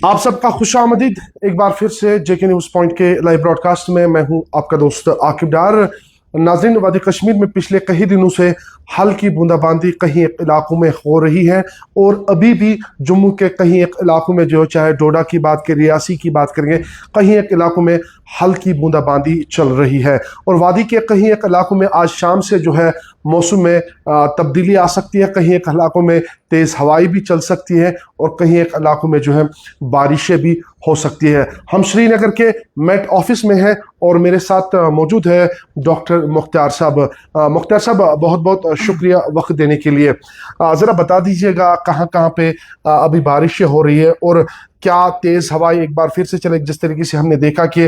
आप सबका खुशामदीद एक बार फिर से जेके न्यूज़ पॉइंट के लाइव ब्रॉडकास्ट में मैं हूं आपका दोस्त आकिब डार। नाज़रीन, वादी कश्मीर में पिछले कई दिनों से हल्की बूंदाबांदी कहीं एक इलाकों में हो रही है और अभी भी जम्मू के कहीं एक इलाकों में जो चाहे डोडा की बात करें, रियासी की बात करेंगे, कहीं एक इलाकों में हल्की बूंदाबांदी चल रही है। और वादी के कहीं एक इलाकों में आज शाम से जो है मौसम में तब्दीली आ सकती है। कहीं एक इलाकों में तेज़ हवाएं भी चल सकती है और कहीं एक इलाकों में जो है बारिशें भी हो सकती है। हम श्रीनगर के मेट ऑफिस में हैं और मेरे साथ मौजूद है डॉक्टर मुख्तार साहब। मुख्तार साहब, बहुत बहुत शुक्रिया वक्त देने के लिए। ज़रा बता दीजिएगा कहाँ कहाँ पे अभी बारिशें हो रही है और क्या तेज़ हवाएं एक बार फिर से चले। जिस तरीके से हमने देखा कि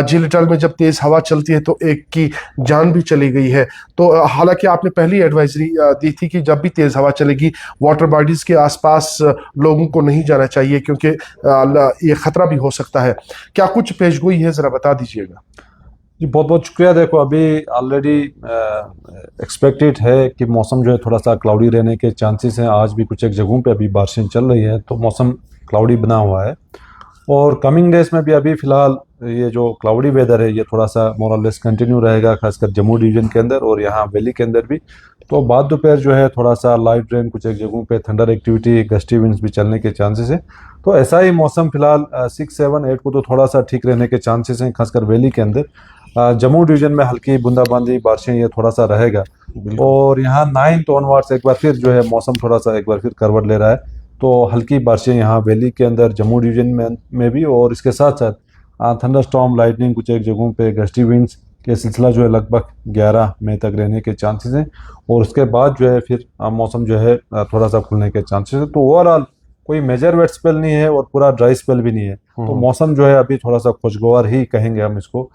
झीलटल में जब तेज़ हवा चलती है तो एक की जान भी चली गई है। तो हालांकि आपने पहली एडवाइजरी दी थी कि जब भी तेज़ हवा चलेगी वाटर बॉडीज़ के आसपास लोगों को नहीं जाना चाहिए क्योंकि ये ख़तरा भी हो सकता है। क्या कुछ पेशगोई है, ज़रा बता दीजिएगा। जी, बहुत बहुत शुक्रिया। देखो, अभी ऑलरेडी एक्सपेक्टेड है कि मौसम जो है थोड़ा सा क्लाउडी रहने के चांसेस हैं। आज भी कुछ एक जगहों पे अभी बारिशें चल रही है तो मौसम क्लाउडी बना हुआ है और कमिंग डेज में भी अभी फ़िलहाल ये जो क्लाउडी वेदर है ये थोड़ा सा मोर और लेस कंटिन्यू रहेगा, खासकर जम्मू डिवीज़न के अंदर और यहाँ वैली के अंदर भी। तो बाद दोपहर जो है थोड़ा सा लाइट रेन, कुछ एक जगहों पे थंडर एक्टिविटी, गस्टी विंड्स भी चलने के चांसेस हैं। तो ऐसा ही मौसम फिलहाल 6, 7, 8 को तो थोड़ा सा ठीक रहने के चांसेस हैं, खासकर वैली के अंदर। जम्मू डिवीजन में हल्की बूंदाबांदी बारिशें ये थोड़ा सा रहेगा और यहाँ 9 ऑनवर्ड्स एक बार फिर जो है मौसम थोड़ा सा एक बार फिर करवट ले रहा है। तो हल्की बारिशें यहाँ वैली के अंदर, जम्मू डिवीजन में भी, और इसके साथ साथ थंडर स्टॉर्म, लाइटनिंग, कुछ एक जगहों पे गस्टी विंड्स के सिलसिला जो है लगभग 11 मई तक रहने के चांसेस हैं और उसके बाद जो है फिर मौसम जो है थोड़ा सा खुलने के चांसेस है। तो ओवरऑल कोई मेजर वेट स्पेल नहीं है और पूरा ड्राई स्पेल भी नहीं है। तो मौसम जो है अभी थोड़ा सा खुशगवार ही कहेंगे हम इसको।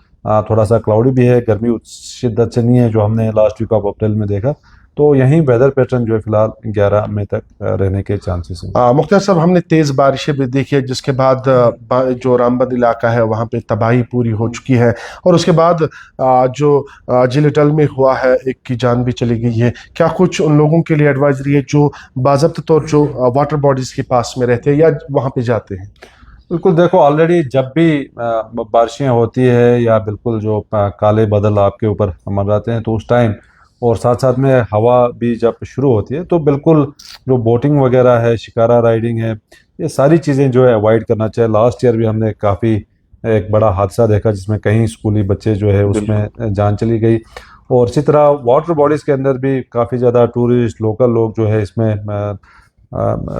थोड़ा सा क्लाउडी भी है, गर्मी उस शिद्दत से नहीं है जो हमने लास्ट वीक ऑफ अप्रैल में देखा। तो यही वेदर पैटर्न जो है फिलहाल 11 मई तक रहने के चांसेस हैं। मुख्तार साहब, हमने तेज़ बारिशें भी देखी है जिसके बाद जो रामबन इलाका है वहाँ पे तबाही पूरी हो चुकी है और उसके बाद जो झीलटल में हुआ है एक की जान भी चली गई है। क्या कुछ उन लोगों के लिए एडवाइजरी है जो बाज़ाब्ता तौर जो वाटर बॉडीज़ के पास में रहते हैं या वहाँ पे जाते हैं? बिल्कुल, देखो, ऑलरेडी जब भी बारिशें होती है या बिल्कुल जो काले बादल आपके ऊपर मंडराते हैं तो उस टाइम, और साथ साथ में हवा भी जब शुरू होती है तो बिल्कुल जो बोटिंग वगैरह है, शिकारा राइडिंग है, ये सारी चीज़ें जो है अवॉइड करना चाहिए। लास्ट ईयर भी हमने काफ़ी एक बड़ा हादसा देखा जिसमें कई स्कूली बच्चे जो है उसमें जान चली गई। और इसी तरह वाटर बॉडीज़ के अंदर भी काफ़ी ज़्यादा टूरिस्ट, लोकल लोग जो है इसमें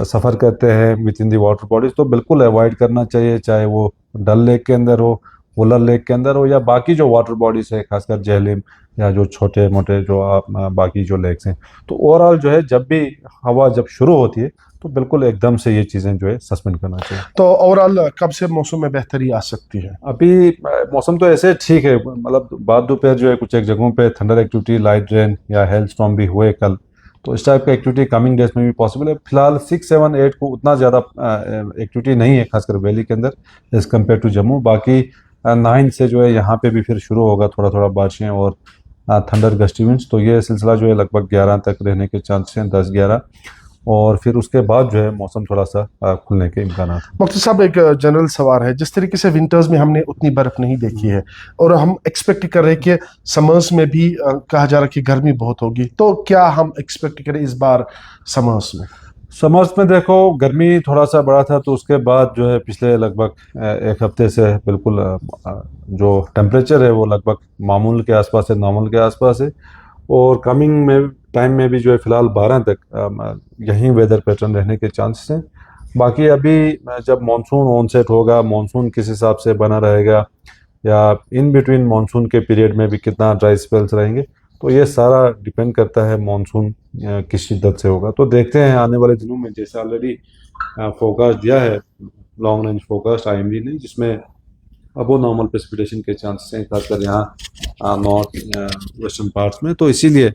सफ़र करते हैं with in the water bodies. तो बिल्कुल अवॉइड करना चाहिए, चाहे वो डल लेक के अंदर हो, वुलर लेक के अंदर हो या बाकी जो वाटर बॉडीज़ है, खासकर जेहलिम या जो छोटे मोटे जो बाकी जो लेक्स हैं। तो ओवरऑल जो है जब भी हवा जब शुरू होती है तो बिल्कुल एकदम से ये चीज़ें जो है सस्पेंड करना चाहिए। तो ओवरऑल कब से मौसम में बेहतरी आ सकती है? अभी मौसम तो ऐसे ठीक है, मतलब बाद दोपहर जो है कुछ एक जगहों पे थंडर एक्टिविटी, लाइट रेन या हेल स्टॉर्म भी हुए कल। तो इस टाइप का एक्टिविटी कमिंग डेज में भी पॉसिबल है। फिलहाल 6, 7, 8 को उतना ज़्यादा एक्टिविटी नहीं है, खासकर वैली के अंदर एज़ कम्पेयर टू जम्मू। बाकी 9 से जो है यहाँ पे भी फिर शुरू होगा थोड़ा थोड़ा बारिशें और थंडर गस्टी विंड्स। तो ये सिलसिला जो है लगभग 11 तक रहने के चांसेस हैं, 10, 11, और फिर उसके बाद जो है मौसम थोड़ा सा खुलने के इम्कान हैं। मुफ्ती साहब, एक जनरल सवाल है। जिस तरीके से विंटर्स में हमने उतनी बर्फ़ नहीं देखी है और हम एक्सपेक्ट कर रहे हैं कि समर्स में भी कहा जा रहा है कि गर्मी बहुत होगी, तो क्या हम एक्सपेक्ट करें इस बार समर्स में? समर्स में देखो, गर्मी थोड़ा सा बड़ा था तो उसके बाद जो है पिछले लगभग एक हफ्ते से बिल्कुल जो टेम्परेचर है वो लगभग मामूल के आसपास है, नॉर्मल के आसपास है। और कमिंग में टाइम में भी जो है फिलहाल 12 तक यही वेदर पैटर्न रहने के चांसेस हैं। बाकी अभी जब मानसून ऑनसेट होगा, मानसून किस हिसाब से बना रहेगा या इन बिटवीन मानसून के पीरियड में भी कितना ड्राई स्पेल्स रहेंगे, तो ये सारा डिपेंड करता है मानसून किस शिद्दत से होगा। तो देखते हैं आने वाले दिनों में, जैसे ऑलरेडी फोरकास्ट दिया है लॉन्ग रेंज फोरकास्ट आईएमडी ने, जिसमें अबो नॉर्मल प्रेसिपिटेशन के चांसेस हैं, खासकर यहाँ नॉर्थ वेस्टर्न पार्ट्स में। तो इसीलिए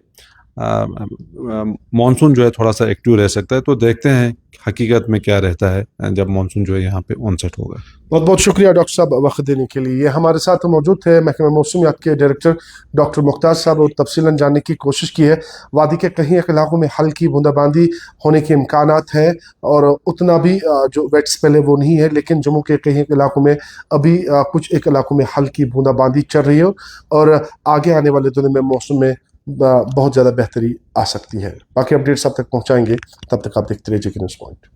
मानसून जो है थोड़ा सा एक्टिव रह सकता है। तो देखते हैं हकीकत में क्या रहता है जब मानसून जो है यहाँ पे ऑनसेट होगा। बहुत बहुत शुक्रिया डॉक्टर साहब वक्त देने के लिए। ये हमारे साथ मौजूद थे महकमा मौसमियात के डायरेक्टर डॉक्टर मुख्तार साहब और तफसीलन जानने की कोशिश की है। वादी के कहीं एक इलाकों में हल्की बूंदाबांदी होने के इम्कानात हैं और उतना भी जो वेट स्पेल है वो नहीं है, लेकिन जम्मू के कहीं एक इलाकों में अभी कुछ एक इलाकों में हल्की बूंदाबांदी चल रही है और आगे आने वाले दिनों में मौसम में बहुत ज़्यादा बेहतरी आ सकती है। बाकी अपडेट्स अब तक पहुँचाएंगे, तब तक आप देखते रहिए जेके न्यूज़ पॉइंट।